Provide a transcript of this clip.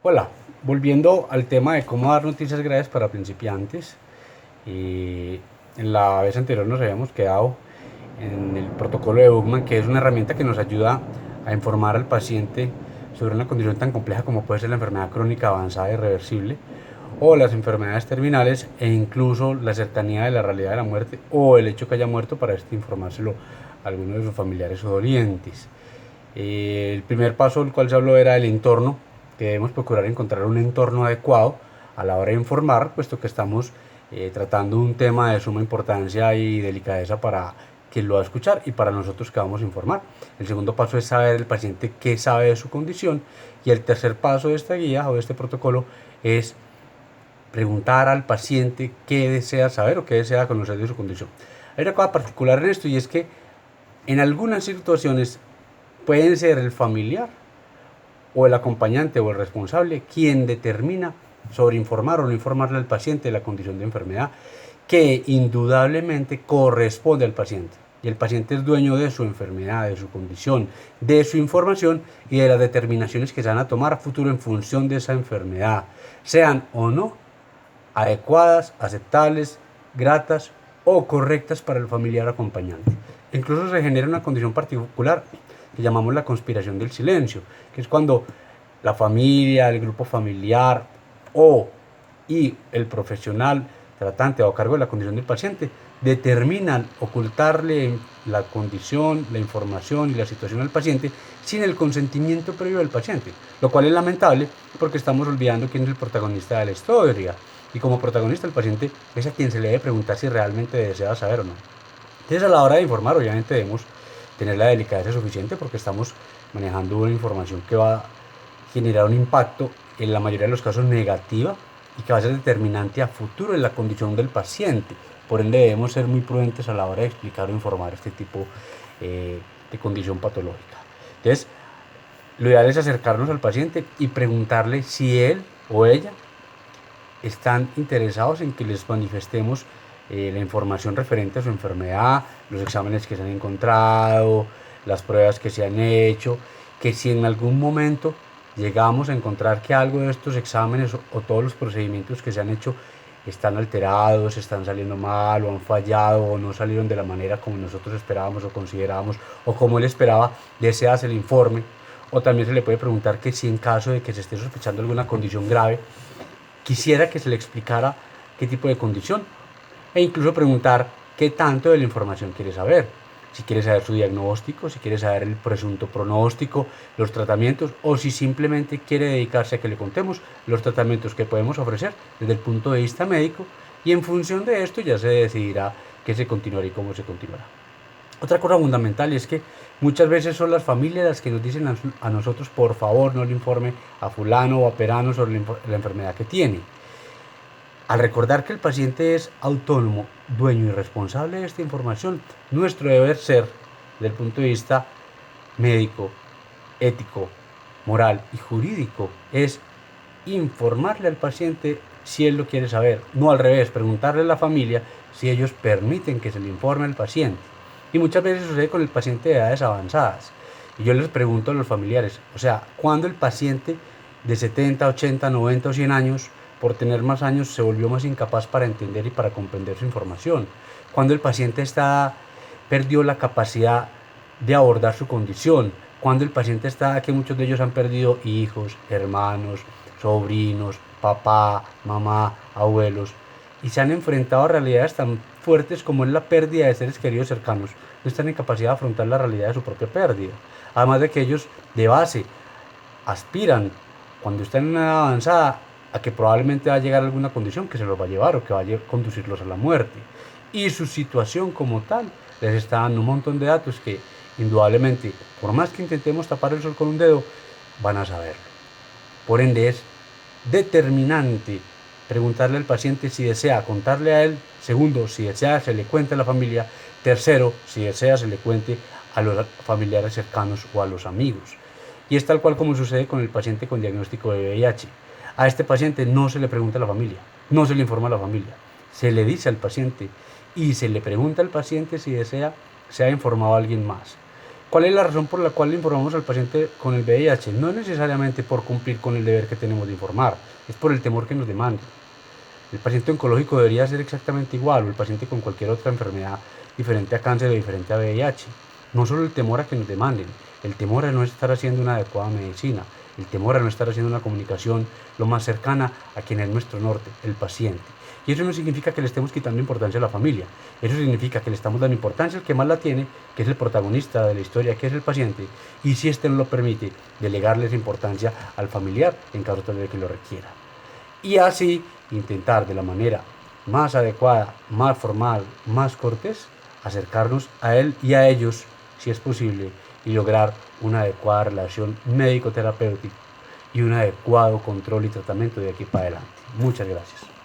Hola, volviendo al tema de cómo dar noticias graves para principiantes. Y en la vez anterior nos habíamos quedado en el protocolo de Bugman, que es una herramienta que nos ayuda a informar al paciente sobre una condición tan compleja como puede ser la enfermedad crónica avanzada irreversible o las enfermedades terminales, e incluso la cercanía de la realidad de la muerte o el hecho que haya muerto, para informárselo a alguno de sus familiares o dolientes. El primer paso del cual se habló era el entorno, que debemos procurar encontrar un entorno adecuado a la hora de informar, puesto que estamos tratando un tema de suma importancia y delicadeza para quien lo va a escuchar y para nosotros que vamos a informar. El segundo paso es saber el paciente qué sabe de su condición, y el tercer paso de esta guía o de este protocolo es preguntar al paciente qué desea saber o qué desea conocer de su condición. Hay una cosa particular en esto, y es que en algunas situaciones pueden ser el familiar o el acompañante o el responsable quien determina sobre informar o no informarle al paciente de la condición de enfermedad que indudablemente corresponde al paciente. Y el paciente es dueño de su enfermedad, de su condición, de su información y de las determinaciones que se van a tomar a futuro en función de esa enfermedad, sean o no adecuadas, aceptables, gratas o correctas para el familiar acompañante. Incluso se genera una condición particular que llamamos la conspiración del silencio, que es cuando la familia, el grupo familiar y el profesional tratante o a cargo de la condición del paciente determinan ocultarle la condición, la información y la situación al paciente sin el consentimiento previo del paciente, lo cual es lamentable porque estamos olvidando quién es el protagonista de la historia. Y como protagonista, el paciente es a quien se le debe preguntar si realmente desea saber o no. Entonces, a la hora de informar, obviamente debemos tener la delicadeza suficiente, porque estamos manejando una información que va a generar un impacto, en la mayoría de los casos negativa, y que va a ser determinante a futuro en la condición del paciente. Por ende, debemos ser muy prudentes a la hora de explicar o informar este tipo de condición patológica. Entonces, lo ideal es acercarnos al paciente y preguntarle si él o ella están interesados en que les manifestemos la información referente a su enfermedad, los exámenes que se han encontrado, las pruebas que se han hecho, que si en algún momento llegamos a encontrar que algo de estos exámenes o todos los procedimientos que se han hecho están alterados, están saliendo mal o han fallado o no salieron de la manera como nosotros esperábamos o considerábamos o como él esperaba, deseas el informe. O también se le puede preguntar que si en caso de que se esté sospechando alguna condición grave, quisiera que se le explicara qué tipo de condición, e incluso preguntar qué tanto de la información quiere saber. Si quiere saber su diagnóstico, si quiere saber el presunto pronóstico, los tratamientos, o si simplemente quiere dedicarse a que le contemos los tratamientos que podemos ofrecer desde el punto de vista médico, y en función de esto ya se decidirá qué se continuará y cómo se continuará. Otra cosa fundamental es que muchas veces son las familias las que nos dicen a nosotros: por favor, no le informe a fulano o a perano sobre la enfermedad que tiene. Al recordar que el paciente es autónomo, dueño y responsable de esta información, nuestro deber ser, desde el punto de vista médico, ético, moral y jurídico, es informarle al paciente si él lo quiere saber, no al revés, preguntarle a la familia si ellos permiten que se le informe al paciente. Y muchas veces sucede con el paciente de edades avanzadas. Y yo les pregunto a los familiares, o sea, ¿cuándo el paciente de 70, 80, 90 o 100 años, por tener más años, se volvió más incapaz para entender y para comprender su información? Cuando el paciente perdió la capacidad de abordar su condición, cuando el paciente que muchos de ellos han perdido hijos, hermanos, sobrinos, papá, mamá, abuelos, y se han enfrentado a realidades tan fuertes como es la pérdida de seres queridos cercanos, no están en capacidad de afrontar la realidad de su propia pérdida. Además de que ellos de base aspiran, cuando están en una edad avanzada, a que probablemente va a llegar alguna condición que se los va a llevar o que va a conducirlos a la muerte. Y su situación como tal les está dando un montón de datos que indudablemente, por más que intentemos tapar el sol con un dedo, van a saberlo. Por ende, es determinante preguntarle al paciente si desea contarle a él. Segundo, si desea se le cuente a la familia. Tercero, si desea se le cuente a los familiares cercanos o a los amigos. Y es tal cual como sucede con el paciente con diagnóstico de VIH. A este paciente no se le pregunta a la familia, no se le informa a la familia, se le dice al paciente y se le pregunta al paciente si desea se ha informado a alguien más. ¿Cuál es la razón por la cual le informamos al paciente con el VIH? No es necesariamente por cumplir con el deber que tenemos de informar, es por el temor que nos demanda. El paciente oncológico debería ser exactamente igual, o el paciente con cualquier otra enfermedad diferente a cáncer o diferente a VIH. No solo el temor a que nos demanden, el temor a no estar haciendo una adecuada medicina, el temor a no estar haciendo una comunicación lo más cercana a quien es nuestro norte, el paciente. Y eso no significa que le estemos quitando importancia a la familia, eso significa que le estamos dando importancia al que más la tiene, que es el protagonista de la historia, que es el paciente, y si éste nos lo permite, delegarle esa importancia al familiar en caso tal de que lo requiera. Y así intentar de la manera más adecuada, más formal, más cortés, acercarnos a él y a ellos, si es posible, y lograr una adecuada relación médico-terapéutica y un adecuado control y tratamiento de aquí para adelante. Muchas gracias.